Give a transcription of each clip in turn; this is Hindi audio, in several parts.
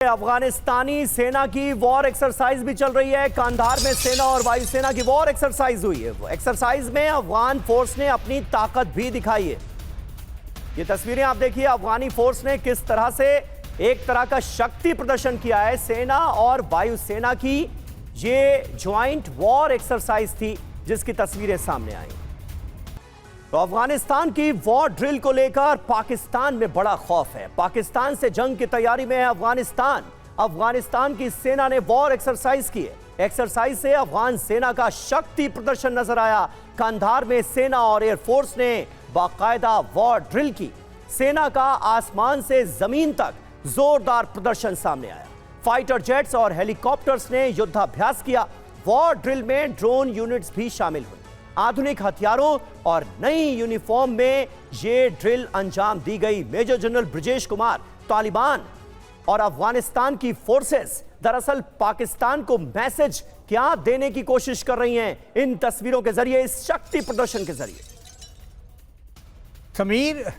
अफगानिस्तानी सेना की वॉर एक्सरसाइज भी चल रही है। कांधार में सेना और वायुसेना की वॉर एक्सरसाइज हुई है। एक्सरसाइज में अफगान फोर्स ने अपनी ताकत भी दिखाई है। ये तस्वीरें आप देखिए, अफगानी फोर्स ने किस तरह से एक तरह का शक्ति प्रदर्शन किया है। सेना और वायुसेना की ये ज्वाइंट वॉर एक्सरसाइज थी जिसकी तस्वीरें सामने आई। तो अफगानिस्तान की वॉर ड्रिल को लेकर पाकिस्तान में बड़ा खौफ है। पाकिस्तान से जंग की तैयारी में है अफगानिस्तान की सेना ने वॉर एक्सरसाइज की है। एक्सरसाइज से अफगान सेना का शक्ति प्रदर्शन नजर आया। कांधार में सेना और एयरफोर्स ने बाकायदा वॉर ड्रिल की। सेना का आसमान से जमीन तक जोरदार प्रदर्शन सामने आया। फाइटर जेट्स और हेलीकॉप्टर्स ने युद्धाभ्यास किया। वॉर ड्रिल में ड्रोन यूनिट्स भी शामिल हुई। आधुनिक हथियारों और नई यूनिफॉर्म में यह ड्रिल अंजाम दी गई। मेजर जनरल ब्रजेश कुमार, तालिबान और अफगानिस्तान की फोर्सेस दरअसल पाकिस्तान को मैसेज क्या देने की कोशिश कर रही हैं इन तस्वीरों के जरिए, इस शक्ति प्रदर्शन के जरिए। समीर,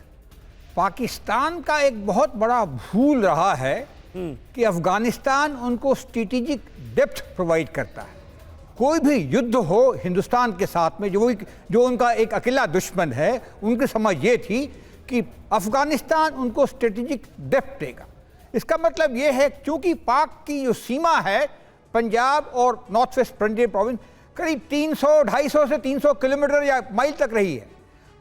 पाकिस्तान का एक बहुत बड़ा भूल रहा है कि अफगानिस्तान उनको स्ट्रेटेजिक डेप्थ प्रोवाइड करता है। कोई भी युद्ध हो हिंदुस्तान के साथ में, जो उनका एक अकेला दुश्मन है, उनकी समझ ये थी कि अफगानिस्तान उनको स्ट्रेटेजिक डेप्थ देगा। इसका मतलब ये है क्योंकि पाक की जो सीमा है पंजाब और नॉर्थ वेस्ट फ्रंटियर प्रोविंस करीब 250 से 300 किलोमीटर या माइल तक रही है।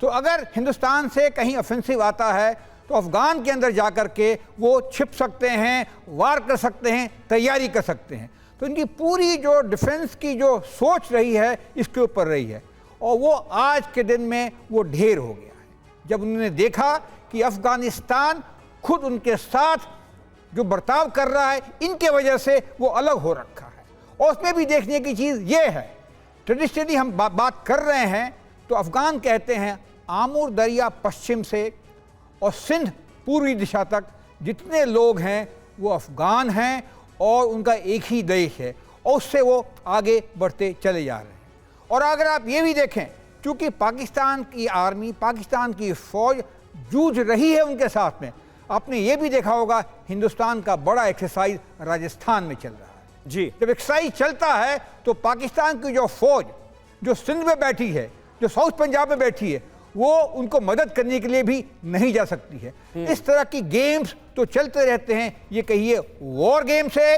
तो अगर हिंदुस्तान से कहीं ऑफेंसिव आता है तो अफगान के अंदर जाकर के वो छिप सकते हैं, वार कर सकते हैं, तैयारी कर सकते हैं। तो इनकी पूरी जो डिफेंस की जो सोच रही है इसके ऊपर रही है, और वो आज के दिन में वो ढेर हो गया है जब उन्होंने देखा कि अफगानिस्तान खुद उनके साथ जो बर्ताव कर रहा है इनके वजह से वो अलग हो रखा है। और उसमें भी देखने की चीज़ ये है, ट्रेडिशनली हम बात कर रहे हैं तो अफगान कहते हैं आमुर दरिया पश्चिम से और सिंध पूर्वी दिशा तक जितने लोग हैं वो अफगान हैं और उनका एक ही देश है, और उससे वो आगे बढ़ते चले जा रहे हैं। और अगर आप ये भी देखें, क्योंकि पाकिस्तान की आर्मी, पाकिस्तान की फ़ौज जूझ रही है उनके साथ में, आपने ये भी देखा होगा हिंदुस्तान का बड़ा एक्सरसाइज राजस्थान में चल रहा है जी। जब एक्सरसाइज चलता है तो पाकिस्तान की जो फ़ौज जो सिंध में बैठी है, जो साउथ पंजाब में बैठी है, वो उनको मदद करने के लिए भी नहीं जा सकती है। इस तरह की गेम्स तो चलते रहते हैं, ये कहिए वॉर गेम्स है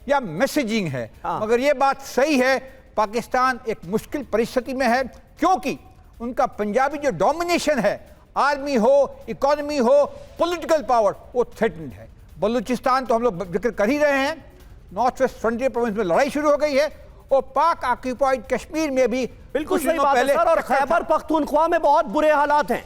या मैसेजिंग है। मगर ये बात सही है, पाकिस्तान एक मुश्किल परिस्थिति में है क्योंकि उनका पंजाबी जो डोमिनेशन है, आर्मी हो, इकोनॉमी हो, पॉलिटिकल पावर, वो थ्रेटन्ड है। बलूचिस्तान तो हम लोग जिक्र कर ही रहे हैं, नॉर्थ वेस्ट फ्रंटियर प्रोविंस में लड़ाई शुरू हो गई है, और पाक ऑक्यूपाइड कश्मीर में भी बिल्कुल सही बात है सर। और खैबर पख्तूनख्वा में बहुत बुरे हालात हैं।